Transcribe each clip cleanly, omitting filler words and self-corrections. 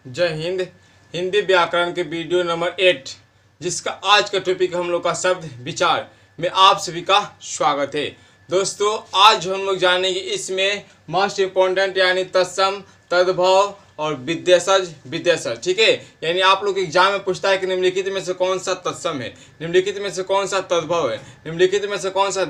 जय हिंद। हिंदी व्याकरण के वीडियो नंबर 8 जिसका आज का टॉपिक हम लोग का शब्द विचार में आप सभी का स्वागत है। दोस्तों आज हम लोग जानेंगे इसमें मोस्ट इम्पोर्टेंट यानी तत्सम, तद्भव और विशेषण। ठीक है, यानी आप लोग एग्जाम में पूछता है कि निम्नलिखित में से कौन सा तत्सम है, निम्नलिखित में से कौन सा तद्भव है, निम्नलिखित में से कौन सा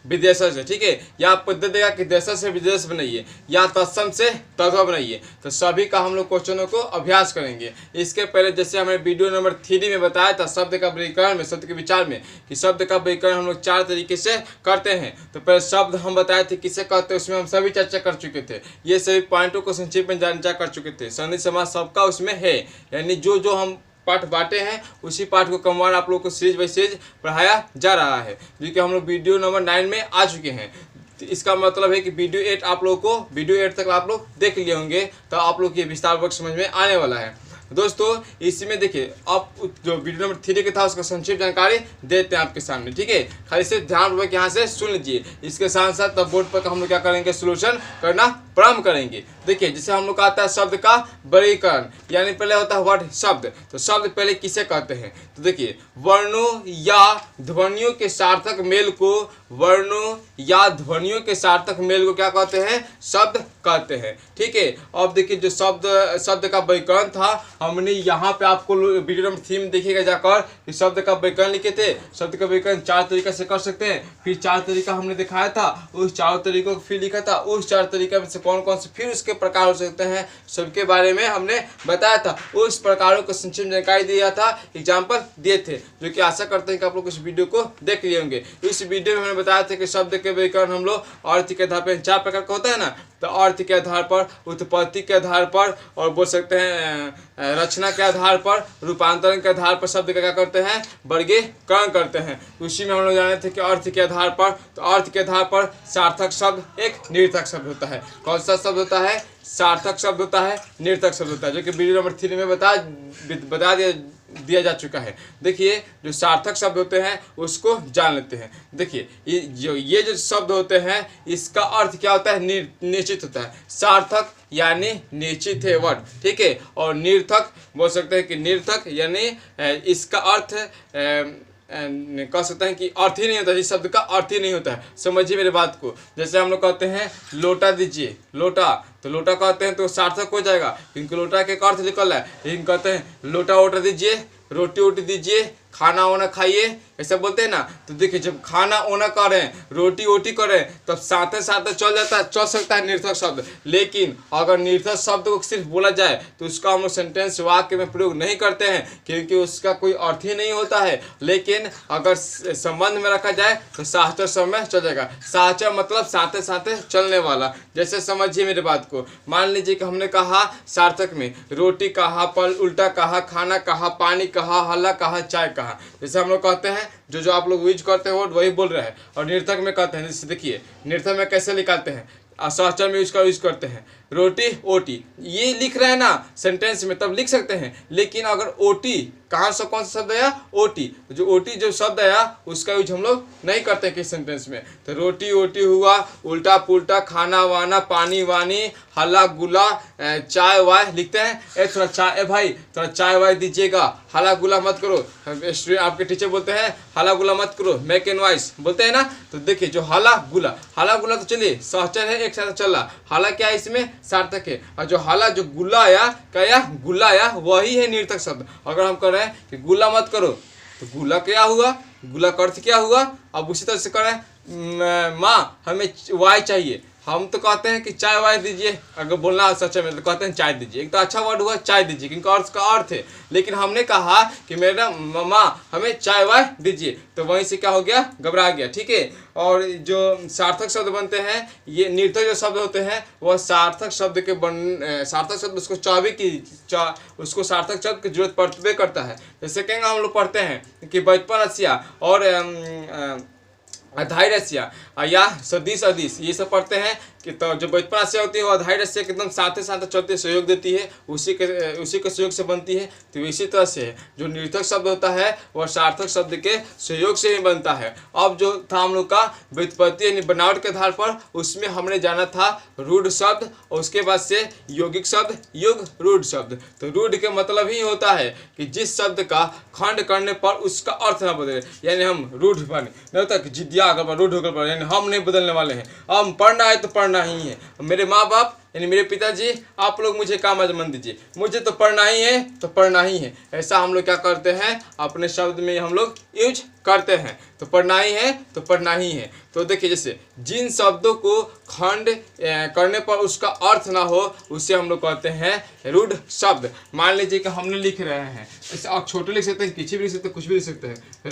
विशेषण है। ठीक है, या आपको दे देगा कि देशज से विदेश बनाइए या तत्सम से तद्भव बनाइए। तो सभी का हम लोग क्वेश्चनों को अभ्यास करेंगे। इसके पहले जैसे हमने वीडियो नंबर 3 में बताया था शब्द का व्याकरण में, शब्द के विचार में, कि शब्द का व्याकरण हम लोग 4 तरीके से करते हैं। तो पहले शब्द हम बताए थे किसे कहते हैं, उसमें हम सभी चर्चा कर चुके थे। ये सभी पॉइंटों को संक्षेप में चर्चा कर चुके थे। संधि समास सबका उसमें है, यानी जो जो हम पाठ बांटे हैं उसी पाठ को क्रमवार आप लोग को सीरीज बाई सीरीज पढ़ाया जा रहा है, जो कि हम लोग वीडियो नंबर 9 में आ चुके हैं। तो इसका मतलब है कि वीडियो 8 आप लोग को वीडियो 8 तक आप लोग देख लिए होंगे, तो आप लोग ये विस्तार वर्ग समझ में आने वाला है। दोस्तों इसमें देखिए अब जो वीडियो नंबर 3 के था उसका संक्षिप्त जानकारी देते हैं आपके सामने। ठीक है, खाली से ध्यानपूर्वक यहाँ से सुन लीजिए। इसके साथ साथ तब बोर्ड पर हम लोग क्या करेंगे, सोल्यूशन करना प्रारंभ करेंगे। देखिए जैसे हम लोग का आता है शब्द का वर्गीकरण, यानी पहले होता है वर्ड शब्द। तो शब्द पहले किसे कहते हैं, तो देखिए वर्णों या ध्वनियों के सार्थक मेल को, वर्णों या ध्वनियों के सार्थक मेल को क्या कहते हैं, शब्द कहते हैं। ठीक है, अब देखिए जो शब्द का व्याकरण था, हमने यहाँ पे आपको वीडियो नंबर 3 में देखिएगा जाकर कि शब्द का व्याकरण लिखे थे। शब्द का व्याकरण 4 तरीके से कर सकते हैं। फिर 4 तरीका हमने दिखाया था, उस 4 तरीकों को फिर लिखा था, उस 4 तरीके में से कौन कौन से फिर उसके प्रकार हो सकते हैं सबके बारे में हमने बताया था। उस प्रकारों को संक्षिप्त जानकारी दिया था, एग्जाम्पल दिए थे, जो कि आशा करते हैं कि आप लोग इस वीडियो को देख लिए होंगे। इस वीडियो में हमने बताया था कि शब्द के व्याकरण हम लोग अर्थ के आधार पर 4 प्रकार का होता है ना, तो अर्थ के आधार पर, उत्पत्ति के आधार पर, और बोल सकते हैं रचना के आधार पर, रूपांतरण के आधार पर शब्द का क्या करते हैं, वर्गीकरण करते हैं। उसी में हम लोग जाने थे कि अर्थ के आधार पर, तो अर्थ के आधार पर सार्थक शब्द एक निरर्थक शब्द होता है। कौन सा शब्द होता है, सार्थक शब्द होता है, निरर्थक शब्द होता है, जो कि वीडियो नंबर 3 में बता दिया जा चुका है। देखिए जो सार्थक शब्द होते हैं उसको जान लेते हैं। देखिए ये जो शब्द होते हैं इसका अर्थ क्या होता है, निश्चित होता है। सार्थक यानी निश्चित है वर्ड, ठीक है, और निरर्थक बोल सकते हैं कि निरर्थक यानी इसका अर्थ कह सकते हैं कि अर्थ ही नहीं होता, इस शब्द का अर्थ ही नहीं होता है। समझिए मेरे बात को। जैसे हम लोग कहते हैं लोटा दीजिए, लोटा, तो लोटा कहते हैं तो सार्थक हो जाएगा क्योंकि लोटा के अर्थ निकल रहा है। लेकिन कहते हैं लोटा वोटा दीजिए, रोटी वोटी दीजिए, खाना वाना खाइए, ऐसा बोलते हैं ना। तो देखिए जब खाना वाना करें, रोटी वोटी करें, तब साथ साथ चल सकता है निरर्थक शब्द। लेकिन अगर निरर्थक शब्द को सिर्फ बोला जाए तो उसका हम लोग सेंटेंस वाक्य में प्रयोग नहीं करते हैं, क्योंकि उसका कोई अर्थ ही नहीं होता है। लेकिन अगर संबंध में रखा जाए तो साहचर शब्द में चल जाएगा। साहचर मतलब साथ साथ चलने वाला। जैसे समझिए मेरे बात को, मान लीजिए कि हमने कहा सार्थक में रोटी कहा, पल उल्टा कहा, खाना कहा, पानी कहा, हल्ला कहा, चाय कहा। जैसे हम लोग कहते हैं जो आप लोग यूज करते हो वही बोल रहे हैं। और निरर्थक में कहते हैं, जैसे देखिए निरर्थक में कैसे निकालते हैं, सहचर में यूज करते हैं, रोटी ओटी, ये लिख रहे हैं ना सेंटेंस में तब लिख सकते हैं। लेकिन अगर ओटी कहाँ से कौन सा शब्द आया, ओटी, जो ओटी जो शब्द आया उसका यूज हम लोग नहीं करते किस सेंटेंस में। तो रोटी ओटी हुआ, उल्टा पुल्टा, खाना वाना, पानी वानी, हल्ला गुला, चाय वाय लिखते हैं। थोड़ा चाय भाई थोड़ा चाय वाय दीजिएगा, हल्ला गुला मत करो। स्टूडेंट आपके टीचर बोलते हैं हल्ला गुला मत करो, मेक एन वॉइस बोलते हैं ना। तो देखिए जो हल्ला गुला तो चलिए सहचर है, एक साथ चल रहा, हल्ला क्या है इसमें, सार्थक है। और जो हल्ला जो गुला आया क्या, गुला आया वही है निरर्थक शब्द। अगर हम कह रहे हैं कि गुला मत करो तो गुला क्या हुआ, गुला का अर्थ क्या हुआ। अब उसी तरह से कह रहे हैं माँ हमें वाई चाहिए, हम तो कहते हैं कि चाय वाय दीजिए। अगर बोलना सच में तो कहते हैं चाय दीजिए, एक तो अच्छा वर्ड हुआ चाय दीजिए क्योंकि अर्थ का अर्थ है। लेकिन हमने कहा कि मेरा माँ हमें चाय वाय दीजिए, तो वहीं से क्या हो गया, घबरा गया। ठीक है, और जो सार्थक शब्द बनते हैं, ये निरर्थक जो शब्द होते हैं वह सार्थक शब्द के सार्थक शब्द उसको सार्थक शब्द की जरूरत पड़ते करता है। जैसे कहेंगे हम लोग पढ़ते हैं कि बचपन रसिया और अधाई रसिया। या सदिश अदिश ये सब पढ़ते हैं कि तो जो व्युत्पन्न राशियाँ होती है वो आधारित राशि के एकदम साथ साथ चलते सहयोग देती है, उसी के सहयोग से बनती है। तो इसी तरह से जो निरर्थक शब्द होता है वह सार्थक शब्द के सहयोग से ही बनता है। अब जो था हम लोग का व्युत्पत्ति यानी बनावट के आधार पर, उसमें हमने जाना था रूढ़ शब्द और उसके बाद से यौगिक शब्द, युग रूढ़ शब्द। तो रूढ़ के मतलब ही होता है कि जिस शब्द का खंड करने पर उसका अर्थ न बदले, यानी हम रूढ़ बने नहीं तक जिद्दिया अगर रूढ़ होकर पढ़े, यानी हम नहीं बदलने वाले हैं। हम पढ़ना है तो पढ़ना ही है। मेरे माँ बाप यानी मेरे पिताजी, आप लोग मुझे काम आजमान दीजिए, मुझे तो पढ़ना ही है तो पढ़ना ही है। ऐसा हम लोग क्या करते हैं, अपने शब्द में हम लोग यूज करते हैं। तो पढ़ना ही है तो पढ़ना ही है। तो देखिए, जैसे जिन शब्दों को खंड करने पर उसका अर्थ ना हो उसे हम लोग कहते हैं रूढ़ शब्द। मान लीजिए कि हमने लिख रहे हैं, इसे आप छोटे लिख सकते हैं, किसी भी लिख सकते हैं, कुछ भी लिख सकते हैं।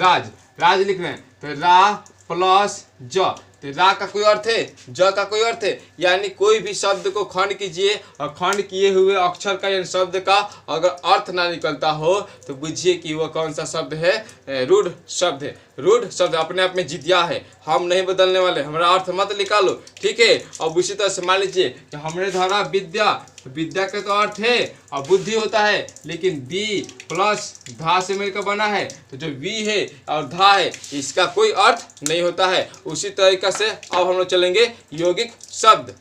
राज लिख रहे हैं तो रा प्लस ज, तो रा का कोई अर्थ है, ज का कोई अर्थ है, यानी कोई भी शब्द को खंड कीजिए और खंड किए हुए अक्षर का यानी शब्द का अगर अर्थ ना निकलता हो तो बुझिए कि वह कौन सा शब्द है, रूढ़ शब्द है। रूढ़ शब्द अपने आप में जिद्दिया है, हम नहीं बदलने वाले, हमारा अर्थ मत निकालो, ठीक है। अब उसी तरह से मान लीजिए कि हमने धरा विद्या, तो विद्या का तो अर्थ है और बुद्धि होता है, लेकिन बी प्लस धा से मिलकर बना है, तो जो वी है और धा है इसका कोई अर्थ नहीं होता है। उसी तरीके से अब हम लोग चलेंगे यौगिक शब्द।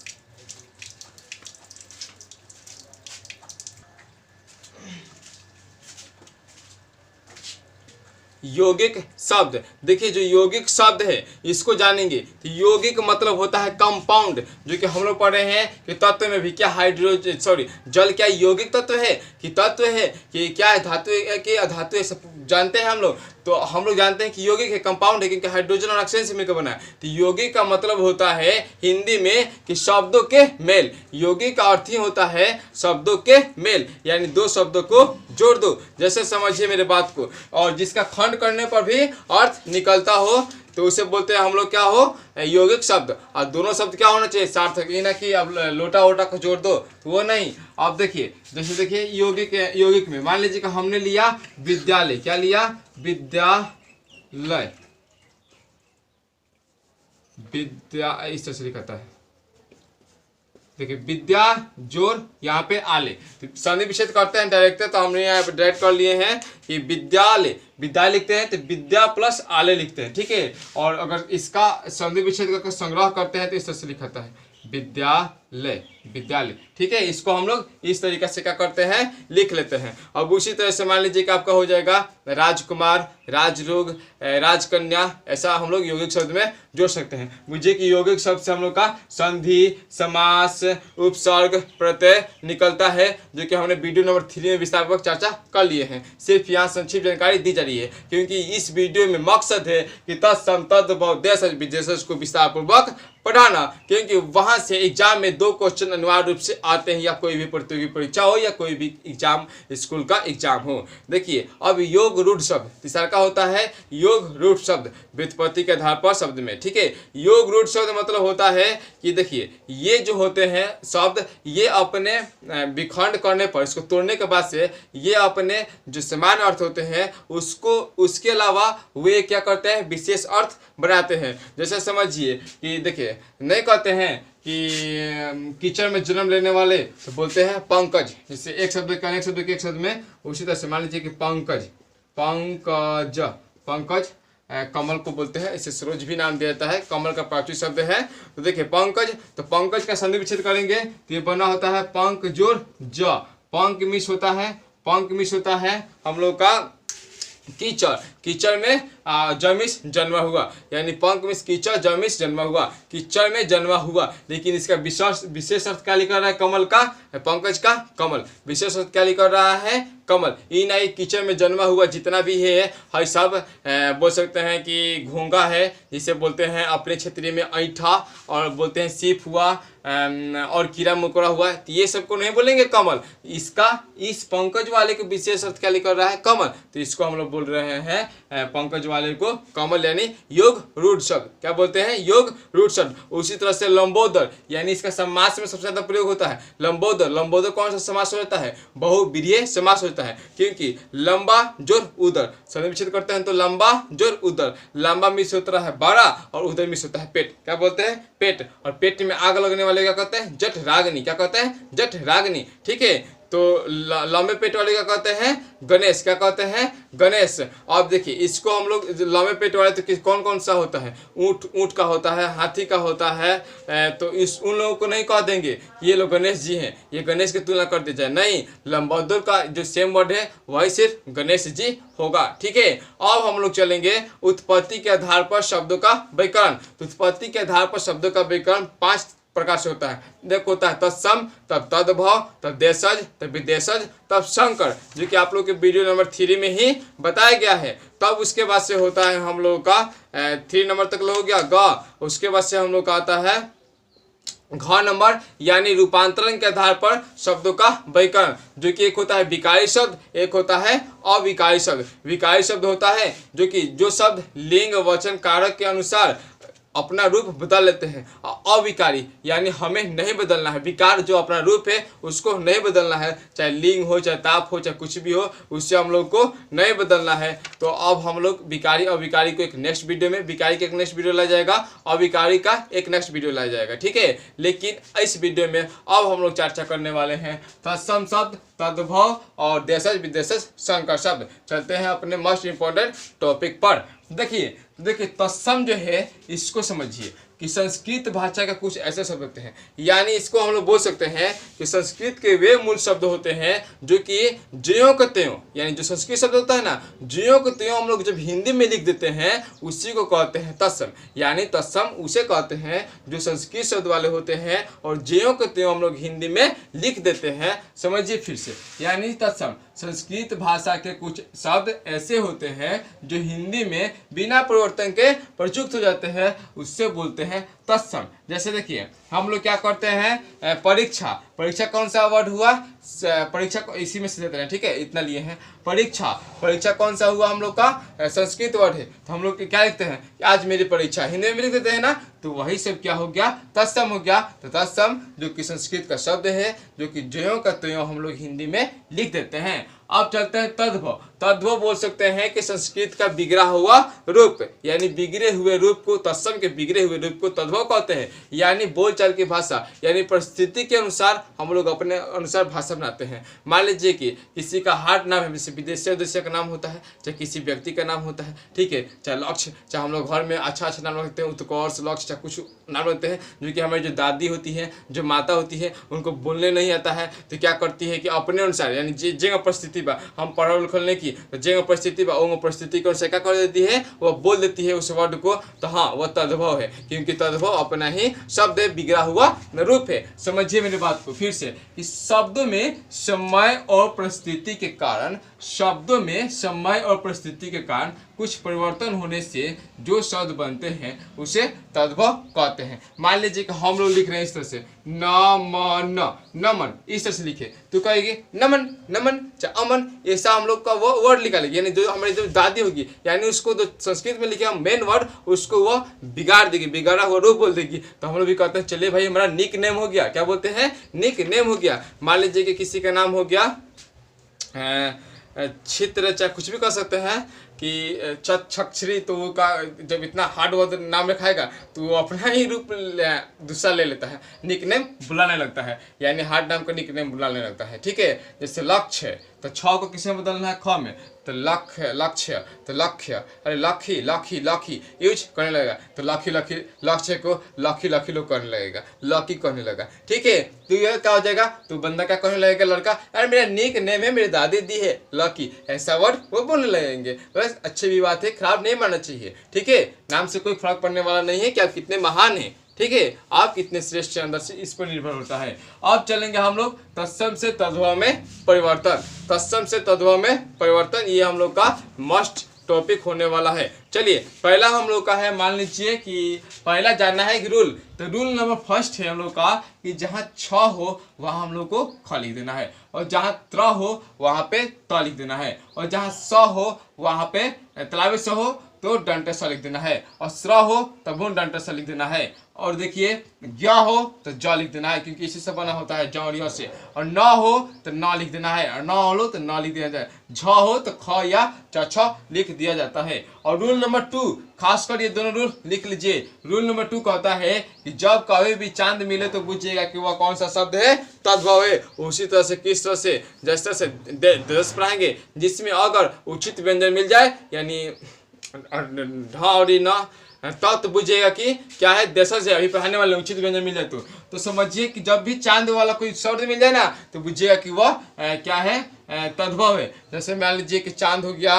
यौगिक शब्द, देखिए जो यौगिक शब्द है इसको जानेंगे तो यौगिक मतलब होता है कंपाउंड, जो कि हम लोग पढ़ रहे हैं कि तत्व में भी क्या जल क्या यौगिक तत्व है कि तत्व है कि क्या है, धातु है कि अधातु है, सब जानते हैं हम लोग। तो हम लोग जानते हैं कि यौगिक है, कंपाउंड है, क्योंकि हाइड्रोजन और ऑक्सीजन से मिलकर बना है। तो यौगिक का मतलब होता है हिंदी में कि शब्दों के मेल। यौगिक का अर्थ ही होता है शब्दों के मेल, यानी दो शब्दों को जोड़ दो, जैसे समझिए मेरे बात को, और जिसका खंड करने पर भी अर्थ निकलता हो तो उसे बोलते हैं हम लोग क्या हो, यौगिक शब्द। और दोनों शब्द क्या होना चाहिए, सार्थक, ये ना कि अब लोटा वोटा को जोड़ दो, तो वो नहीं। अब देखिए, जैसे देखिए यौगिक में मान लीजिए कि हमने लिया विद्यालय, क्या लिया, विद्यालय, विद्या इस तरह से लिखा है। देखिए विद्या जोर यहाँ पे आले, तो संधि विच्छेद करते हैं डायरेक्ट, तो हमने यहाँ पे डायरेक्ट कर लिए हैं कि विद्यालय, विद्या लिखते हैं तो विद्या प्लस आले लिखते हैं, ठीक है। और अगर इसका संधि विच्छेद करके संग्रह करते हैं तो इस तरह से लिखा है विद्यालय, विद्यालय, ठीक है। इसको हम लोग इस तरीके से क्या करते हैं, लिख लेते हैं। अब उसी तरह से मान लीजिए कि आपका हो जाएगा राजकुमार, राजरोग, राजकन्या, ऐसा हम लोग यौगिक शब्द में जोड़ सकते हैं। मुझे कि यौगिक शब्द से हम लोग का संधि, समास, उपसर्ग, प्रत्यय निकलता है, जो कि हमने वीडियो नंबर 3 में विस्तारपूर्वक चर्चा कर लिए हैं। सिर्फ यहाँ संक्षिप्त जानकारी दी जा रही है, क्योंकि इस वीडियो में मकसद है कि तत्सम तद्भव देशज विदेशज को विस्तारपूर्वक पढ़ाना, क्योंकि वहां से एग्जाम में 2 क्वेश्चन अनिवार्य रूप से आते हैं, या कोई भी प्रतियोगी परीक्षा हो या कोई भी एग्जाम स्कूल का एग्जाम हो। देखिए अब योग रूढ़ शब्द, तीसरा का होता है योग रूढ़ शब्द, व्युत्पत्ति के आधार पर शब्द में, ठीक है। योग रूढ़ शब्द मतलब होता है कि देखिए ये जो होते हैं शब्द, ये अपने विखंड करने पर, इसको तोड़ने के बाद से ये अपने जो समान अर्थ होते हैं उसको, उसके अलावा वे क्या करते हैं, विशेष अर्थ बनाते हैं। जैसे समझिए कि देखिए नहीं कहते हैं कि कीचड़ में जन्म लेने वाले, तो बोलते हैं पंकज, जैसे एक शब्द का अनेक शब्द के एक शब्द में, उसी तरह से मान लीजिए कि पंकज, पंकज, पंकज कमल को बोलते हैं, इसे सरोज भी नाम दिया जाता है, कमल का प्राचीन शब्द है। तो देखिए पंकज, तो पंकज का संधि विच्छेद करेंगे तो ये बना होता है पंक जोड़ ज, पंक मिस होता है, पंक मिस होता है हम लोग का कीचड़, कीचड़ में जमिस जन्मा हुआ, यानी पंक में कीचड़ जमिस जन्मा हुआ, कीचड़ में जन्मा हुआ। लेकिन इसका विशेष अर्थ क्या लिखा रहा है, कमल का, पंकज का कमल, विशेष अर्थ क्या लिखा रहा है, कमल। ई नहीं कीचड़ में जन्मा हुआ जितना भी है सब बोल सकते हैं कि घोंगा है, जिसे बोलते हैं अपने क्षेत्र में ऐठा, और बोलते हैं सीप हुआ और कीड़ा मकोड़ा हुआ, तो ये सबको नहीं बोलेंगे कमल। इसका इस पंकज वाले के विशेष अर्थ क्या लिखा रहा है, कमल, तो इसको हम लोग बोल रहे हैं पंकज वाले को कमल यानी योग रूढ़ शब्द क्या बोलते हैं, योग रूढ़ शब्द। उसी तरह से लंबोदर यानी इसका समास में सबसे ज्यादा प्रयोग होता है लंबोदर। लंबोदर कौन सा समास होता है, बहुब्रीहि समास होता है, क्योंकि लंबा जोर उदर संधि विच्छेद करते हैं तो लंबा जोर उदर, लंबा मिस होता है बड़ा और उदर मिस होता है पेट, क्या बोलते हैं पेट। और पेट में आग लगने वाले क्या कहते हैं, जठ रागनी, क्या कहते हैं जठ रागनी, ठीक है। तो लंबे पेट वाले क्या कहते हैं, गणेश, क्या कहते हैं गणेश। अब देखिए इसको हम लोग लंबे पेट वाले तो कौन कौन सा होता है, ऊंट का होता है, हाथी का होता है, तो इस उन लोगों को नहीं कह देंगे ये लोग गणेश जी हैं, ये गणेश की तुलना कर दी जाए, नहीं, लंबोदर का जो सेम वर्ड है वही सिर्फ गणेश जी होगा, ठीक है। अब हम लोग चलेंगे उत्पत्ति के आधार पर शब्दों का व्याकरण। तो उत्पत्ति के आधार पर शब्दों का व्याकरण 5 प्रकार से होता है। देखो होता है तत्सम, तब तद्भव, तब देशज, तब विदेशज, तब संकर, जो कि आप लोग के वीडियो नंबर 3 में ही बताया गया है। तब उसके बाद से होता है हम लोगों का 3 नंबर तक हो गया ग, उसके बाद से हम लोग का आता है घ नंबर यानी रूपांतरण के आधार पर शब्दों का व्याकरण, जो कि एक होता है विकारी शब्द, एक होता है अविकारी शब्द। विकारी शब्द होता है जो शब्द लिंग वचन कारक के अनुसार अपना रूप बदल लेते हैं। अविकारी यानी हमें नहीं बदलना है, विकार जो अपना रूप है उसको नहीं बदलना है, चाहे लिंग हो, चाहे ताप हो, चाहे कुछ भी हो, उससे हम लोग को नहीं बदलना है। तो अब हम लोग विकारी अविकारी को एक नेक्स्ट वीडियो में, विकारी का एक नेक्स्ट वीडियो लाया जाएगा, अविकारी का एक नेक्स्ट वीडियो लाया जाएगा, ठीक है। लेकिन इस वीडियो में अब हम लोग चर्चा करने वाले हैं तत्सम शब्द, तद्भव और देशज विदेशज संकर शब्द। चलते हैं अपने मोस्ट इंपॉर्टेंट टॉपिक पर। देखिए तत्सम जो है इसको समझिए कि संस्कृत भाषा का कुछ ऐसे शब्द होते हैं, यानी इसको हम लोग बोल सकते हैं कि संस्कृत के वे मूल शब्द होते हैं जो कि ज्यों के त्यों, यानी जो संस्कृत शब्द होता है ना, ज्यों के त्यों हम लोग जब हिंदी में लिख देते हैं उसी को कहते हैं तत्सम। यानी तत्सम उसे कहते हैं जो संस्कृत शब्द वाले होते हैं और ज्यों के त्यों हम लोग हिंदी में लिख देते हैं। समझिए फिर से, यानी तत्सम संस्कृत भाषा के कुछ शब्द ऐसे होते हैं जो हिंदी में बिना परिवर्तन के प्रयुक्त हो जाते हैं, उससे बोलते हैं तत्सम। जैसे देखिए हम लोग क्या करते हैं, परीक्षा, परीक्षा कौन सा वर्ड हुआ, परीक्षा को इसी में से देते हैं, ठीक है, इतना लिए हैं। परीक्षा, परीक्षा कौन सा हुआ हम लोग का, संस्कृत वर्ड है, तो हम लोग क्या लिखते हैं कि आज मेरी परीक्षा, हिंदी में लिख देते हैं ना, तो वही सब क्या हो गया, तत्सम हो गया। तो तत्सम जो कि संस्कृत का शब्द है, जो कि ज्यों का त्यों हम लोग हिंदी में लिख देते हैं। अब चलते हैं तद्भव। तद्भव बोल सकते हैं कि संस्कृत का बिगड़ा हुआ रूप, यानी बिगड़े हुए रूप को, तत्सम के बिगड़े हुए रूप को तद्भव कहते हैं। यानी बोलचाल की भाषा, यानी परिस्थिति के अनुसार हम लोग अपने अनुसार भाषा बनाते हैं। मान लीजिए कि किसी का हार्ड नाम है, जैसे विदेशी उद्देश्य का नाम होता है, चाहे किसी व्यक्ति का नाम होता है, ठीक है, चाहे लक्ष्य, चाहे हम लोग घर में अच्छा नाम रखते हैं, उत्कर्ष, लक्ष्य, चाहे कुछ नाम रखते हैं, जो कि हमारी जो दादी होती है, जो माता होती है, उनको बोलने नहीं आता है, तो क्या करती है कि अपने अनुसार, यानी जगह परिस्थिति बा, हम पढ़ल लिखल नहीं की, तो जगह परिस्थिति बा वो परिस्थिति के अनुसार क्या कर देती है, वह बोल देती है उस वर्ड को, तो हाँ वह तद्भव है, क्योंकि तद्भव अपना ही शब्द है, बिगड़ा हुआ रूप है। समझिए मेरी बात को फिर से, कि शब्दों में समय और परिस्थिति के कारण, शब्दों में समय और परिस्थिति के कारण कुछ परिवर्तन होने से जो शब्द बनते हैं उसे तद्भव कहते हैं। मान लीजिए कि हम लोग लिख रहे हैं इस तरह से, नमन, नमन, इस तरह से लिखे तो कहेगी नमन, नमन, चाहे अमन, ऐसा हम लोग का वो वर्ड निकालेगी, यानी जो हमारी जो दादी होगी, यानी उसको जो संस्कृत में लिखे हम मेन वर्ड, उसको वह बिगाड़ देगी, बिगाड़ा हुआ रूप बोल देगी। तो हम लोग भी कहते हैं चलिए भाई हमारा निक नेम हो गया, क्या बोलते हैं, निक नेम हो गया। मान लीजिए कि किसी का नाम हो गया छित्र, चाहे कुछ भी कर सकते हैं कि छक्षरी, तो वो का जब इतना हार्ड वर्ड नाम रखाएगा तो वो अपना ही रूप दूसरा ले लेता है, निक नेम बुलाने लगता है, यानी हार्ड नाम का निक नेम बुलाने लगता है, ठीक है। जैसे लक्ष्य, तो छ को किस में बदलना है, ख में, तो लक्ष्य, लक्ष्य, तो लक्ष्य, अरे लखी, लखी, लखी यूज करने लगेगा, तो लखी, लखी, लक्ष्य को लखी, लखी लोग करने लगेगा, लकी कहने लगा, ठीक है। तो यह क्या हो जाएगा, तो बंदा क्या कहने लगेगा, लड़का, अरे मेरा निक नेम है, मेरी दादी दी है लकी, ऐसा वर्ड वो बोलने लगेंगे। बस अच्छी भी बात है, खराब नहीं मानना चाहिए, ठीक है। नाम से कोई फर्क पड़ने वाला नहीं है कि आप कितने महान हैं, ठीक है, आप कितने श्रेष्ठ अंदर से इस पर निर्भर होता है। अब चलेंगे हम लोग तत्सम से तद्भव में परिवर्तन। तत्सम से तद्भव में परिवर्तन, ये हम लोग का मस्ट टॉपिक होने वाला है। चलिए पहला हम लोग का है, मान लीजिए कि पहला जानना है कि रूल, तो रूल नंबर फर्स्ट है हम लोग का कि जहाँ छ हो वहाँ हम लोग को ख लिख देना है, और जहाँ त्र हो वहाँ पे त लिख देना है, और जहाँ स हो वहाँ पे तलावे स हो तो डंटे सा लिख देना है, और स्र हो तो भून डंटे सा लिख देना है। और देखिए ज्ञ हो तो ज लिख देना है, क्योंकि इसी से बना होता है जौ और य से। और न हो तो न लिख देना है, और न हो तो न लिख दिया जाए। झ हो तो ख या छ लिख दिया जाता है। और रूल नंबर 2, खासकर ये दोनों रूल लिख लीजिए। रूल नंबर 2 कहता है कि जब कभी भी चांद मिले तो पूछिएगा कि वह कौन सा शब्द है, तद्भव है। उसी तरह से किस तरह से, जिस तरह से 10 पढ़ाएंगे, जिसमें अगर उचित व्यंजन मिल जाए, यानी ढ और न, तब तो बुझिएगा कि क्या है, देशज से अभी पढ़ाने वाले उचित व्यंजन मिल जाए तो समझिए कि जब भी चांद वाला कोई शब्द मिल जाए ना, तो बुझिएगा कि वह क्या है, तद्भव है। जैसे मान लीजिए कि चांद हो गया,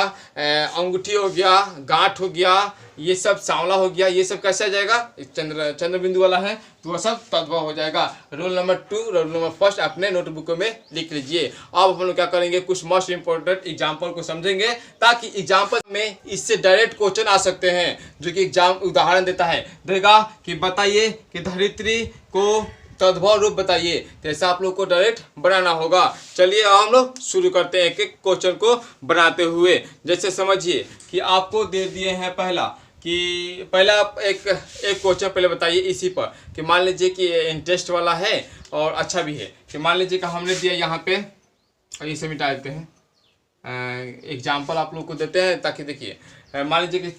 अंगूठी हो गया, गांठ हो गया, ये सब सांवला हो गया, ये सब कैसे आ जाएगा, चंद्र बिंदु वाला है तो वह सब तद्भव हो जाएगा। रूल नंबर 2, रूल नंबर 1 अपने नोटबुकों में लिख लीजिए। अब हम लोग क्या करेंगे, कुछ मोस्ट इंपोर्टेंट एग्जाम्पल को समझेंगे, ताकि एग्जाम्पल में इससे डायरेक्ट क्वेश्चन आ सकते हैं, जो कि एग्जाम उदाहरण देता है, देगा कि बताइए कि धरित्री को तद्भव रूप बताइए। तो ऐसा आप लोग को डायरेक्ट बनाना होगा। चलिए अब हम लोग शुरू करते हैं एक एक क्वेश्चन को बनाते हुए। जैसे समझिए कि आपको दे दिए हैं पहला एक क्वेश्चन पहले बताइए इसी पर, कि मान लीजिए कि इंटरेस्ट वाला है और अच्छा भी है। कि मान लीजिए कि हमने दिया यहाँ पे, और इसे मिटा देते हैं, एग्जाम्पल आप लोग को देते हैं, ताकि देखिए मान लीजिए कि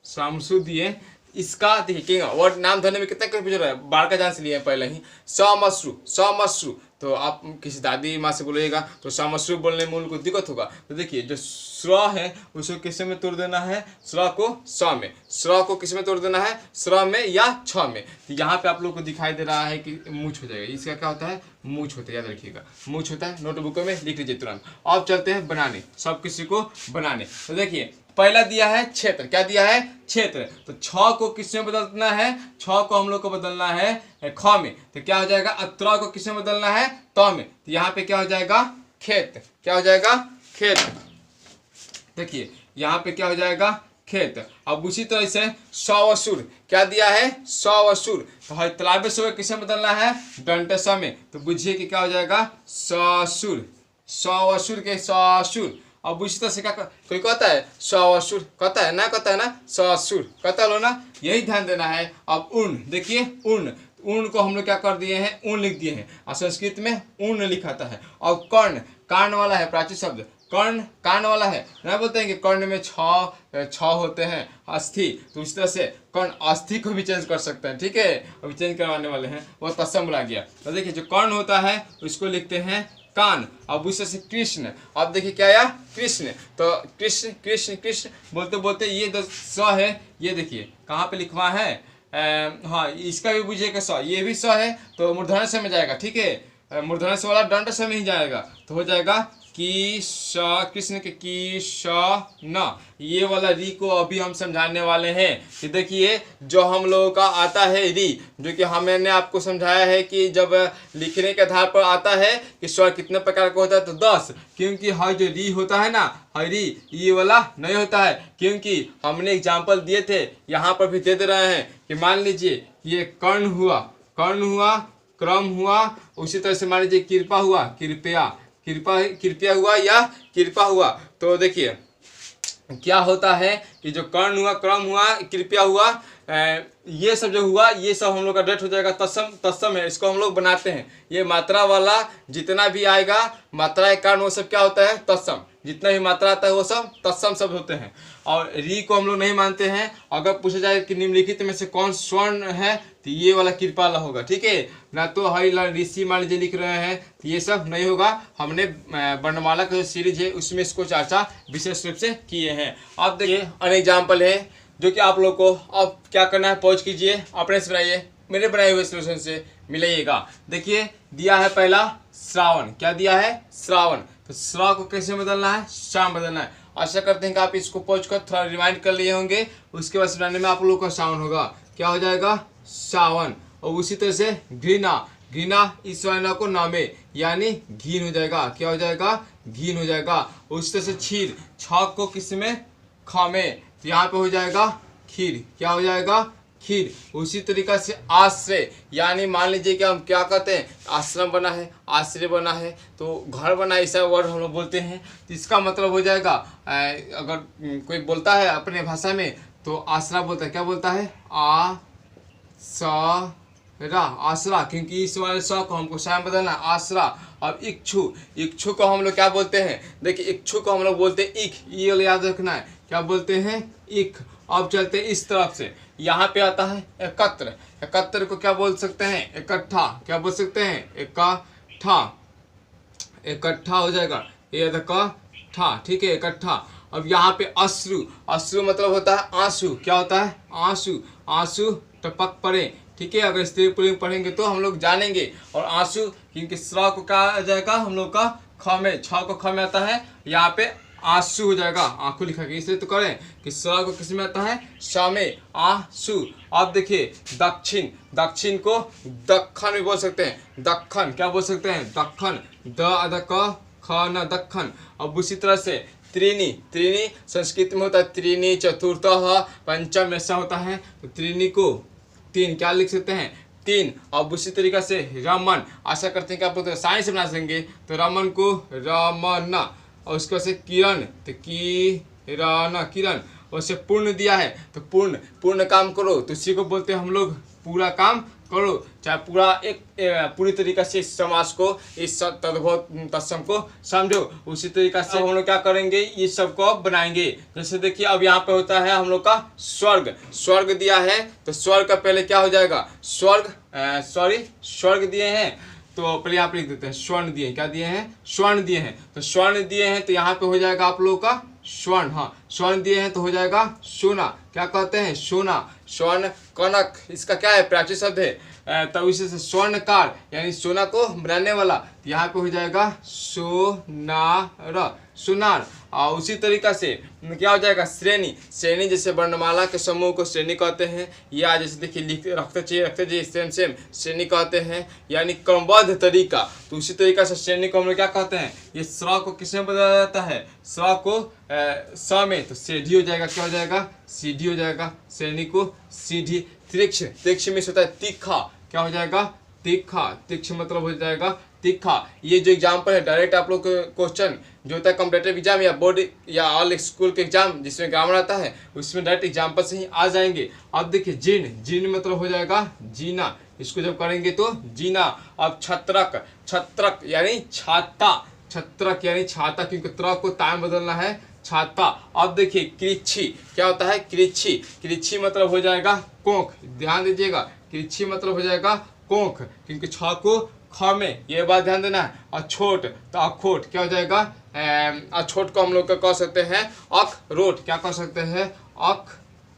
समश्रु दिए। इसका देखिए वर्ड नाम धरने में कितना कंफ्यूजन है, बार का जान से लिए पहले ही। समश्रु तो आप किसी दादी माँ से बोलिएगा तो समश्रु बोलने में उनको दिक्कत होगा। तो देखिए जो स्र है उसको किस में तोड़ देना है, स्र को स में, स्र को किस में तोड़ देना है, स्र में या छ में। तो यहाँ पे आप लोग को दिखाई दे रहा है कि मूछ हो जाएगा। इसका क्या होता है, मूछ होता है, याद रखिएगा मूछ होता है। नोटबुकों में लिख लीजिए तुरंत। अब चलते हैं बनाने, सब किसी को बनाने। तो देखिए पहला दिया है क्षेत्र, क्या दिया है, क्षेत्र। तो छ को किस में बदलना है, छ को हम लोग को बदलना है ख में। तो क्या हो जाएगा, अत्र को किस में बदलना है, त में। तो यहाँ पे क्या हो जाएगा, खेत। क्या हो जाएगा, खेत। देखिए यहाँ पे क्या हो जाएगा, खेत। अब उसी तरह से सवसुर, क्या दिया है, सवसुर। तो तालाब से किसे बदलना है, डंटे स में। तो बुझिए कि क्या हो जाएगा, ससुर। सवसुर के ससुर। अब उसी तरह से क्या कोई कहता है ससुर, कहता है ना ससुर कहता लो ना, यही ध्यान देना है। अब उन, देखिए उन को हम लोग क्या कर दिए हैं, ऊन लिख दिए हैं, और संस्कृत में ऊन लिखाता है। और कर्ण, कान वाला है, प्राचीन शब्द कर्ण, कान वाला है ना, बोलते हैं कि कर्ण में छ होते हैं। अस्थि, तो उस तरह से कर्ण अस्थि को भी चेंज कर सकते हैं, ठीक है, अभी चेंज करवाने वाले हैं, वो तत्सम बोला गया। तो देखिए जो कर्ण होता है उसको लिखते हैं कान। अब उससे से कृष्ण, अब देखिए क्या आया, कृष्ण। तो कृष्ण कृष्ण कृष्ण बोलते बोलते ये जो स है, ये देखिए कहाँ पे लिखवा है, हाँ इसका भी बुझिएगा स, ये भी स है तो मूर्धन्य स में जाएगा, ठीक है, मूर्धन्य स वाला दंड स में ही जाएगा। तो हो जाएगा कि श, कृष्ण के की श न। ये वाला री को अभी हम समझाने वाले हैं। कि देखिए जो हम लोगों का आता है री, जो कि हमने आपको समझाया है कि जब लिखने के आधार पर आता है कि स्वर कितने प्रकार का होता है, तो 10। क्योंकि हर जो री होता है ना, हरी ये वाला नहीं होता है, क्योंकि हमने एग्जाम्पल दिए थे, यहाँ पर भी दे रहे हैं। कि मान लीजिए ये कर्ण हुआ, क्रम हुआ, उसी तरह से मान लीजिए कृपा हुआ, कृपया हुआ या कृपा हुआ। तो देखिए क्या होता है कि जो कर्ण हुआ, क्रम हुआ, कृपया हुआ, ये सब जो हुआ, ये सब हम लोग का डेट हो जाएगा तत्सम है। इसको हम लोग बनाते हैं, ये मात्रा वाला जितना भी आएगा, मात्रा के कारण वो सब क्या होता है, तत्सम। जितना भी मात्रा आता है वो सब तत्सम शब्द होते हैं। और री को हम लोग नहीं मानते हैं। अगर पूछा जाए कि निम्नलिखित में से कौन स्वर्ण है, तो ये वाला कृपाला होगा, ठीक है ना। तो हरी ऋषि मान लीजिए लिख रहे हैं, तो ये सब नहीं होगा। हमने वर्णमाला का जो सीरीज है उसमें इसको चर्चा विशेष रूप से किए हैं। अब देखिए अन एग्जाम्पल है जो कि आप लोग को अब क्या करना है, पॉज कीजिए, अपने से बनाइए, मेरे बनाए हुए सोल्यूशन से मिलाइएगा। देखिए दिया है पहला श्रावण, क्या दिया है, श्रावण। तो श्रा को कैसे बदलना है, श्याम बदलना है। आशा करते हैं कि आप इसको पहुंच कर थोड़ा रिमाइंड कर लिए होंगे। उसके बाद बनाने में आप लोगों का श्रावण होगा, क्या हो जाएगा, सावन। और उसी तरह से घृणा इस वाला को नामे यानी घीन हो जाएगा, क्या हो जाएगा, घीन हो जाएगा। उसी तरह से क्षीर, छ को किस में, ख में, तो यहाँ पे हो जाएगा खीर, क्या हो जाएगा, खीर। उसी तरीका से आश्रय, यानी मान लीजिए कि हम क्या कहते हैं, आश्रम बना है, आश्रय बना है, तो घर बना है, ऐसा वर्ड हम लोग बोलते हैं। तो इसका मतलब हो जाएगा अगर कोई बोलता है अपने भाषा में तो आसरा बोलता है। क्या बोलता है? आसरा, आसरा, क्योंकि इस वाले स को हमको शाम बदलना, आसरा। अब इच्छु, इच्छु को हम लोग क्या बोलते हैं? देखिए इच्छु को हम लोग बोलते हैं इक, ये याद रखना है, क्या बोलते हैं? इक। अब चलते हैं इस तरफ से, यहाँ पे आता है एकत्र। एकत्र को क्या बोल सकते हैं? इकट्ठा। क्या बोल सकते हैं? इकट्ठा, इकट्ठा हो जाएगा, ये इकट्ठा, ठीक है, इकट्ठा। अब यहाँ पे अश्रु, अश्रु मतलब होता है आंसू। क्या होता है? आंसू, आंसू टपक पड़े, ठीक है। अगर स्त्री पुल्लिंग पढ़ेंगे तो हम लोग जानेंगे। और आंसू, क्योंकि श्रा को क्या आ जाएगा हम लोग का? ख में, छ को ख में आता है, यहाँ पे आंसू हो जाएगा, आंखों लिखा गया, इसलिए तो करें कि श्रा को किस में आता है? श में, आंसू। अब देखिए दक्षिण, दक्षिण को दक्खन भी बोल सकते हैं, दक्खन। क्या बोल सकते हैं? दक्खन, द अद क ख न, दक्खन। अब उसी तरह से त्रीनी, त्रीनी संस्कृत में होता है त्रीनी चतुर्थः पंचम, ऐसा होता है। तो त्रीनी को तीन क्या लिख सकते हैं? तीन। अब उसी तरीका से रमन, आशा करते हैं कि आप लोग साइंस बना सकेंगे, तो रमन को रमन। और उसके बाद से किरण, तो किरण, किरण। और उससे पूर्ण दिया है, तो पूर्ण, पूर्ण काम करो, तो इसी को बोलते हैं हम लोग पूरा काम करो। चाहे पूरा एक पूरी तरीका से इस समाज को, इस तद्भव तत्सम को समझो। उसी तरीका से हम लोग क्या करेंगे? ये सब को बनाएंगे। जैसे देखिए अब यहाँ पे होता है हम लोग का स्वर्ग, स्वर्ग दिया है, तो स्वर्ग का पहले क्या हो जाएगा? स्वर्ग, स्वर्ग दिए हैं, तो पहले यहाँ पे लिख देते हैं स्वर्ण दिए। क्या दिए हैं? स्वर्ण दिए हैं। तो स्वर्ण दिए हैं, तो यहाँ पे हो जाएगा आप लोगों का स्वर्ण। हाँ, स्वर्ण दिए हैं तो हो जाएगा सोना। क्या कहते हैं? सोना, स्वर्ण कनक, इसका क्या है? प्राचीन शब्द है। तब इसी से स्वर्णकार, यानी सोना को बनाने वाला, तो यहाँ पे हो जाएगा सोनार, सुनार। और उसी तरीका से क्या हो जाएगा? श्रेणी, श्रेणी जैसे वर्णमाला के समूह को श्रेणी कहते हैं, या जैसे देखिए लिख रखते चाहिए सेम सेम श्रेणी कहते हैं, यानी क्रमबद्ध तरीका। तो उसी तरीका से श्रेणी को हम लोग क्या कहते हैं? ये स्र को किसमें बदला जाता है? स्र को स में, तो सीढ़ी हो जाएगा। क्या हो जाएगा? सीढ़ी हो जाएगा, श्रेणी को सीढ़ी। तीक्ष्ण, तीक्ष्ण में होता है तीखा। क्या हो जाएगा? तीखा, तीक्ष्ण मतलब हो जाएगा तीखा। ये जो एग्जाम्पल है डायरेक्ट आप लोग क्वेश्चन जो होता है कॉम्पिटेटिव एग्जाम या बोर्ड या ऑल स्कूल के एग्जाम जिसमें ग्रामर आता है, उसमें डायरेक्ट एग्जाम्पल से ही आ जाएंगे। अब देखिए जीर्ण, जीर्ण मतलब हो जाएगा जीना, इसको जब करेंगे तो जीना। अब छत्रक, छत्रक यानी छाता, छत्रक यानी छाता, क्योंकि त्र को ताम बदलना है, छाता। अब देखिए कृच्छी, क्या होता है? कृच्छी, कृच्छी मतलब हो जाएगा कोख। ध्यान दीजिएगा, कृच्छी मतलब हो जाएगा कोख, क्योंकि छ को ख में, ये बात ध्यान देना है। अछोट, तो अखोट क्या हो जाएगा? अछोट को हम लोग का कह सकते हैं अखरोट। क्या कह सकते हैं?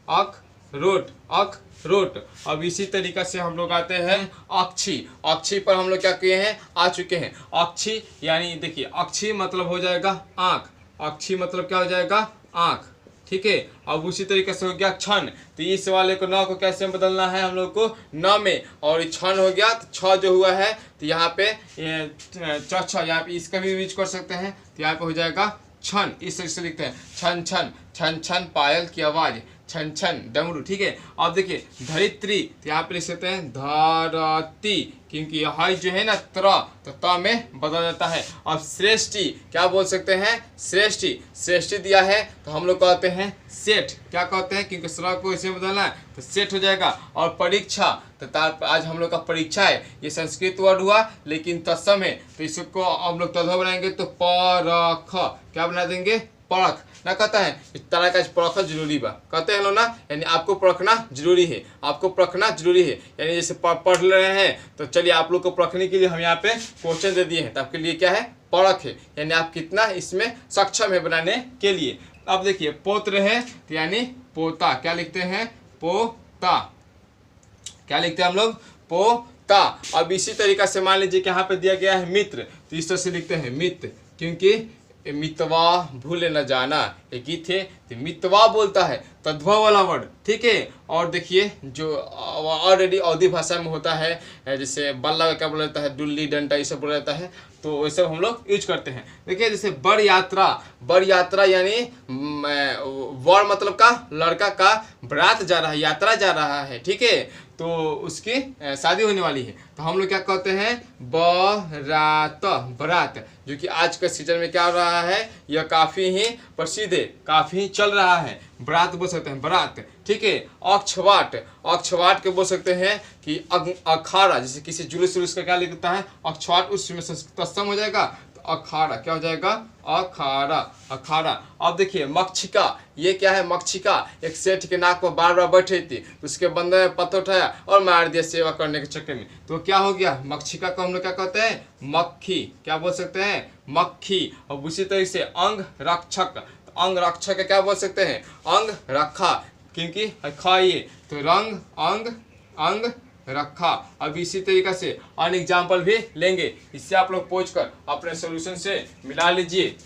अखरोट, अखरोट। अब इसी तरीका से हम लोग आते हैं अक्षी, अक्षी पर हम लोग क्या किए हैं? आ चुके हैं। अक्षी यानी देखिए अक्षी मतलब हो जाएगा आँख, अक्षी मतलब क्या हो जाएगा? आँख, ठीक है। अब उसी तरीके से हो गया क्षण, तो इस वाले को न को कैसे बदलना है हम लोग को? न में, और क्षण हो गया तो छ जो हुआ है, तो यहाँ पे छ, यहाँ पे इसका भी यूज कर सकते हैं, तो यहाँ पे हो जाएगा क्षण। इस तरह से लिखते हैं छन छन, छन छन पायल की आवाज, छन छन डमरू, ठीक है। अब देखिए धरित्री, तो यहाँ पे लिख सकते हैं धरती, क्योंकि यह जो है ना त्र, तो त में बदल जाता है। अब श्रेष्ठी, क्या बोल सकते हैं? श्रेष्ठी, श्रेष्ठी दिया है तो हम लोग कहते हैं सेठ। क्या कहते हैं? क्योंकि स्र को इसे बदलना है तो सेठ हो जाएगा। और परीक्षा, तो आज हम लोग का परीक्षा है, ये संस्कृत वर्ड हुआ लेकिन तत्सम है, तो इसको हम लोग तद्भव बनाएंगे तो परख, क्या बना देंगे? परख। ना कहता है इस तरह का परख जरूरी बा, कहते हैं लोग ना, यानी आपको परखना जरूरी है, आपको परखना जरूरी है। यानी जैसे पढ़ रहे हैं तो चलिए आप लोग को परखने के लिए हम यहाँ पे क्वेश्चन दे दिए हैं, तो आपके लिए क्या है? परख है, यानी आप कितना इसमें सक्षम है बनाने के लिए। अब देखिए पौत्र है, तो यानी पोता। क्या लिखते हैं? पोता। क्या लिखते हैं हम लोग? पोता। अब इसी तरीका से मान लीजिए कि यहाँ पे दिया गया है मित्र, तो इस तरह से लिखते हैं मित्र, क्योंकि मितवा भूल न जाना, एक गीत है तो मितवा बोलता है तद्भव वाला वर्ड, ठीक है। और देखिए जो ऑलरेडी अवधी भाषा में होता है, जैसे बल्ला का क्या बोला जाता है, डुल्ली डंडा ये सब बोला जाता है, तो वैसे हम लोग यूज करते हैं। देखिए जैसे बर यात्रा यानी वर मतलब का लड़का का बारात जा रहा है, यात्रा जा रहा है, ठीक है, तो उसकी शादी होने वाली है, तो हम लोग क्या कहते हैं बारात, जो कि आज के सीजन में क्या हो रहा है, यह काफ़ी ही प्रसिद्ध है, काफ़ी ही चल रहा है, बारात बोल सकते हैं बारात, ठीक है। अक्षवाट के बोल सकते हैं कि अखाड़ा, जैसे किसी जुलूस का क्या लिखता है अक्षवाट, उसमें तत्सम हो जाएगा तो अखाड़ा क्या हो जाएगा अखाड़ा। अब देखिए मक्षिका, ये क्या है मक्षिका, एक सेठ के नाक पर बार बार बैठी थी, उसके बंदे ने पत्थर उठाया और मार दिया सेवा करने के चक्कर में, तो क्या हो गया मक्षिका को हम लोग क्या कहते हैं मक्खी, क्या बोल सकते हैं मक्खी। और उसी तरीके से अंग रक्षक क्या बोल सकते हैं अंग रखा, क्योंकि खाइए तो रंग अंग रखा। अब इसी तरीके से अन्य एग्जाम्पल भी लेंगे, इससे आप लोग पूछ कर अपने सोल्यूशन से मिला लीजिए।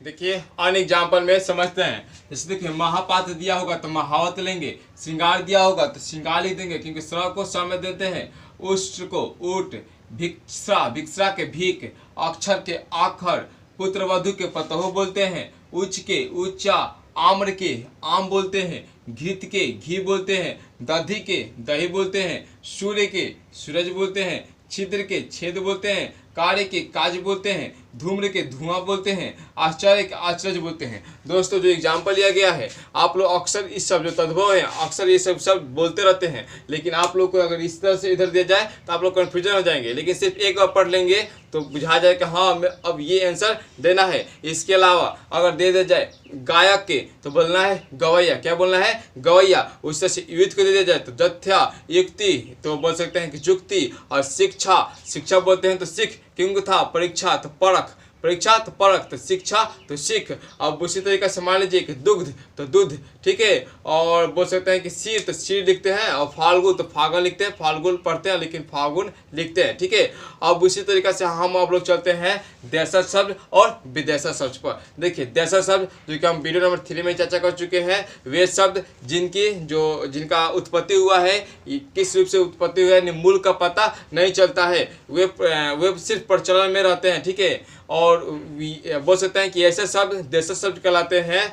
देखिए अन्य एग्जाम्पल में समझते हैं, जैसे देखिए महापात्र दिया होगा तो महावत लेंगे, श्रृंगार दिया होगा तो श्रृंगार लिख देंगे, क्योंकि स्र को स में देते हैं, उष्ट्र को ऊट, भिक्षरा के भीख, अक्षर के आखर, पुत्र वधु के पतहो बोलते हैं, उच्च के ऊंचा, आम्र के आम बोलते हैं, घृत के घी बोलते हैं, दधि के दही बोलते हैं, सूर्य के सूरज बोलते हैं, छिद्र के छेद बोलते हैं, कार्य के काज बोलते हैं, धूम्र के धुआं बोलते हैं, आश्चर्य के आश्चर्य बोलते हैं। दोस्तों जो एग्जाम्पल लिया गया है, आप लोग अक्सर इस सब जो तद्भव है अक्सर ये सब बोलते रहते हैं, लेकिन आप लोग को अगर इस तरह से इधर दिया जाए तो आप लोग कन्फ्यूजन हो जाएंगे, लेकिन सिर्फ एक बार पढ़ लेंगे तो बुझा जाए कि हाँ अब ये आंसर देना है। इसके अलावा अगर दे दिया जाए गायक के तो बोलना है गवैया, क्या बोलना है गवैया। उस तरह से युद्ध को दे दिया जाए तो जथ्या, युक्ति तो बोल सकते हैं कि जुक्ति, और शिक्षा बोलते हैं तो सिख, किंग था, परीक्षा तो परख, परीक्षा तो परख, तो शिक्षा तो सीख। अब उसी तरीके से मान लीजिए कि दुग्ध तो दूध, ठीक है, और बोल सकते हैं कि शीर तो शीर लिखते हैं, और फाल्गुन तो फागुन लिखते हैं, फाल्गुन पढ़ते हैं लेकिन फागुन लिखते हैं, ठीक है। अब उसी तरीके से हम आप लोग चलते हैं देशज शब्द और विदेशज शब्द पर। देखिए देशज शब्द जो कि हम वीडियो नंबर 3 में चर्चा कर चुके हैं, वे शब्द जिनका उत्पत्ति हुआ है, किस रूप से उत्पत्ति हुआ है, मूल का पता नहीं चलता है, वे सिर्फ प्रचलन में रहते हैं, ठीक है। और बोल सकते हैं कि ऐसे शब्द देशज शब्द कहलाते हैं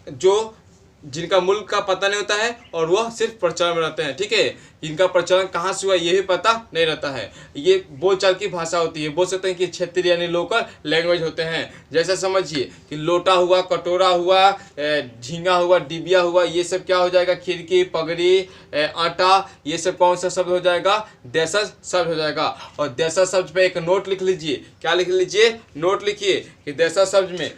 जो जिनका मूल का पता नहीं होता है और वह सिर्फ प्रचलन में रहते हैं, ठीक है। इनका प्रचलन कहाँ से हुआ ये भी पता नहीं रहता है, ये बोलचाल की भाषा होती है, बोल सकते हैं कि क्षेत्रीय यानी लोकल लैंग्वेज होते हैं। जैसे समझिए कि लोटा हुआ, कटोरा हुआ, झींगा हुआ, डिबिया हुआ, ये सब क्या हो जाएगा खिड़की, पगड़ी, आटा, ये सब कौन सा शब्द हो जाएगा देशज शब्द हो जाएगा। और देशज शब्द पे एक नोट लिख लीजिए, क्या लिख लीजिए नोट लिखिए कि देशज शब्द में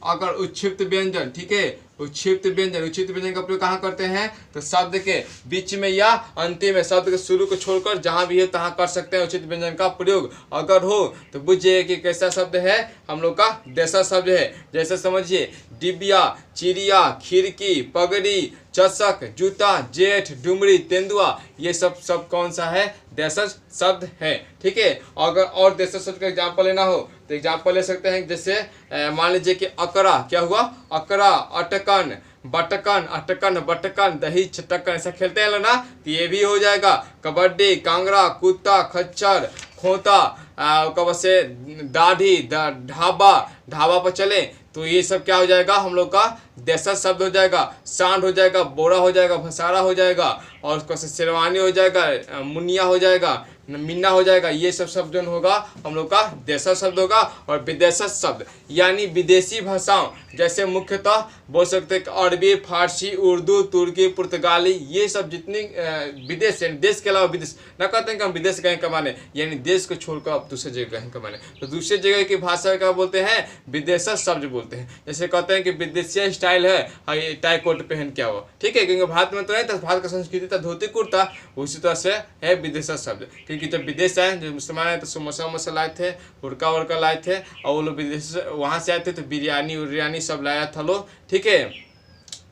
अगर उच्छिप्त व्यंजन, ठीक है, उच्छिप्त व्यंजन का प्रयोग कहाँ करते हैं तो शब्द के बीच में या अंतिम में, शब्द के शुरू को छोड़कर जहाँ भी है तहाँ कर सकते हैं उचित व्यंजन का प्रयोग। अगर हो तो बुझिए कि कैसा शब्द है हम लोग का देशज शब्द है। जैसे समझिए डिबिया, चिड़िया, खिड़की, पगड़ी, चषक, जूता, जेठ, डुमरी, तेंदुआ, ये सब कौन सा है देशज शब्द है, ठीक है। अगर और देशज शब्द का एग्जाम्पल लेना हो तो एग्जाम्पल ले सकते हैं, जैसे मान लीजिए कि अकरा, क्या हुआ अकरा, अटकन, बटकन, अटकन, बटकन, दही चटकन, ऐसा खेलते हैं ना, तो ये भी हो जाएगा। कबड्डी, कांगड़ा, कुत्ता, खच्चर, खोता, कब से दाढ़ी, ढाबा पर चले, तो ये सब क्या हो जाएगा हम लोग का देशज शब्द हो जाएगा। सांड हो जाएगा, बोरा हो जाएगा, भसारा हो जाएगा, और उसका शेरवानी हो जाएगा, मुनिया हो जाएगा, मिन्ना हो जाएगा, ये सब शब्द जो होगा हम लोग का देशज शब्द होगा। और विदेशज शब्द यानी विदेशी भाषाओं, जैसे मुख्यतः बोल सकते हैं अरबी, फारसी, उर्दू, तुर्की, पुर्तगाली, ये सब जितनी विदेश यानी देश के अलावा विदेश न कहते हैं कि हम विदेश गए कमाने, यानी देश को छोड़कर आप दूसरे जगह गए कमाने, तो दूसरे जगह की भाषा क्या बोलते हैं विदेशज शब्द बोलते हैं। जैसे कहते हैं कि विदेशी स्टाइल है टाई कोट पहन के आओ, ठीक है, क्योंकि भारत में तो नहीं था, भारत का संस्कृति था धोती कुर्ता, उसी तरह से है विदेशज शब्द। क्योंकि जब विदेश आए, जब मुसलमान आए तो समोसा लाए थे, हुड़का लाए थे, और वो लोग विदेश वहाँ से आए थे तो बिरयानी सब लाया था लोग, ठीक है।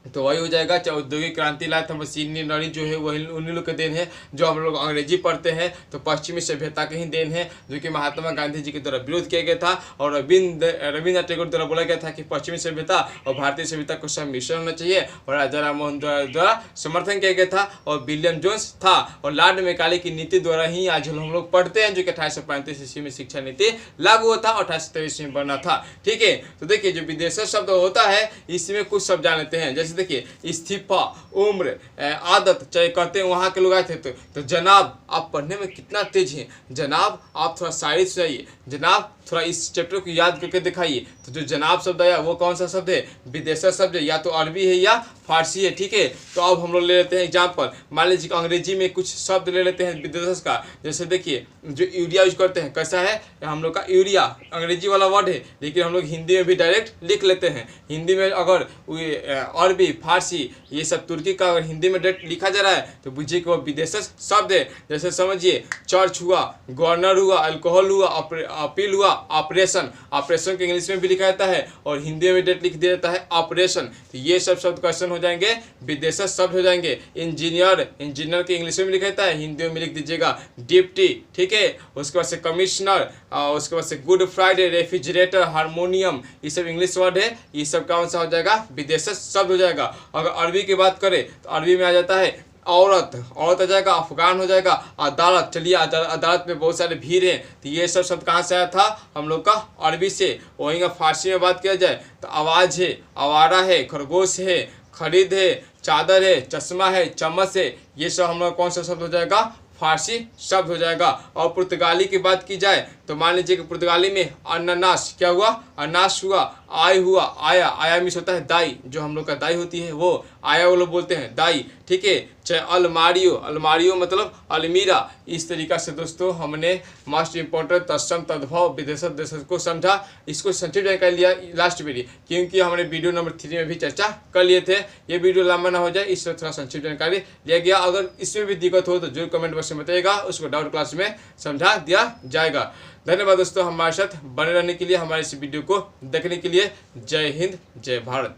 तो वही हो जाएगा। चाहे औद्योगिक क्रांति लाए तो मशीनरी जो है वही उन्हीं लोग के देन है। जो हम लोग अंग्रेजी पढ़ते हैं तो पश्चिमी सभ्यता के ही देन है, जो कि महात्मा गांधी जी के द्वारा विरोध किया गया था। और रविन्द्रनाथ टैगोर द्वारा बोला गया था कि पश्चिमी सभ्यता और भारतीय सभ्यता को सम्मिश्रण होना चाहिए, और राजा राम मोहन द्वारा समर्थन किया गया था। और विलियम जोन्स था, और लॉर्ड मैकाले की नीति द्वारा ही आज हम लोग पढ़ते हैं, जो कि 1835 ईस्वी में शिक्षा नीति लागू हुआ था और 1823 में बना था। ठीक है, तो देखिए जो विदेशज शब्द होता है इसमें कुछ शब्द जान लेते हैं। जैसे देखिए इस्तीफा, उम्र, आदत, चाहे कहते हैं वहाँ के लोग आए थे तो जनाब आप पढ़ने में कितना तेज हैं, जनाब आप थोड़ा शायरी सुनाइए, जनाब थोड़ा इस चैप्टर को याद करके दिखाइए। तो जो जनाब शब्द आया वो कौन सा शब्द है, विदेशज शब्द है, या तो अरबी है या फारसी है। ठीक है, तो अब हम लोग ले लेते हैं एग्जाम्पल। मान लीजिए अंग्रेजी में कुछ शब्द ले लेते हैं विदेशज का। जैसे देखिए जो यूरिया यूज करते हैं, कैसा है हम लोग का यूरिया, अंग्रेजी वाला वर्ड है, लेकिन हम लोग हिंदी में भी डायरेक्ट लिख लेते हैं। हिंदी में अगर अरबी, फारसी, ये सब तुर्की का अगर हिंदी में डायरेक्ट लिखा जा रहा है तो बुझिए कि वो विदेशज शब्द है। जैसे समझिए चर्च हुआ, गवर्नर हुआ, अल्कोहल हुआ, अपील हुआ, ऑपरेशन, ऑपरेशन के इंग्लिश में भी लिखा जाता है और हिंदी में डायरेक्ट लिख दिया जाता है ऑपरेशन। तो ये सब शब्द क्वेश्चन हो जाएंगे, विदेशज शब्द हो जाएंगे। इंजीनियर, इंजीनियर के इंग्लिश में भी लिखा जाता है, हिंदी में लिख दीजिएगा डिप्टी। ठीक है, उसके बाद से कमिश्नर, उसके बाद से गुड फ्राइडे, रेफ्रिजरेटर, हारमोनियम, ये सब इंग्लिश वर्ड है, ये सब कौन सा हो जाएगा, विदेशज शब्द हो जाएगा। अगर अरबी की बात करें तो अरबी में आ जाता है औरत, औरत आ जाएगा, अफगान हो जाएगा, अदालत। चलिए अदालत में बहुत सारे भीड़ हैं, तो ये सब शब्द कहाँ से आया था, हम लोग का अरबी से। वहीं फारसी में बात किया जाए तो आवाज़ है, आवारा है, खरगोश है, खरीद है, चादर है, चश्मा है, चम्मच है, ये सब हम लोग कौन सा शब्द हो जाएगा, फारसी शब्द हो जाएगा। और पुर्तगाली की बात की जाए तो मान लीजिए कि पुर्तगाली में अनानास क्या हुआ, अनास हुआ, आय हुआ, आया, आया मिस होता है दाई, जो हम लोग का दाई होती है वो आया वो लोग बोलते हैं दाई। ठीक है, चाहे अलमारियो, अलमारियो मतलब अलमीरा। इस तरीका से दोस्तों हमने मोस्ट इंपॉर्टेंट तत्सम तद्भव विदेशज देशज को समझा। इसको संक्षिप्त जानकारी लिया लास्ट वीडियो, क्योंकि हमने वीडियो नंबर 3 में भी चर्चा कर लिए थे। ये वीडियो लंबा ना हो जाए इसलिए थोड़ा संक्षिप्त जानकारी लिया गया। अगर इसमें भी दिक्कत हो तो जरूर कमेंट बॉक्स में बताइएगा, उसको डाउट क्लास में समझा दिया जाएगा। धन्यवाद दोस्तों हमारे साथ बने रहने के लिए, हमारे इस वीडियो को देखने के लिए। जय हिंद, जय भारत।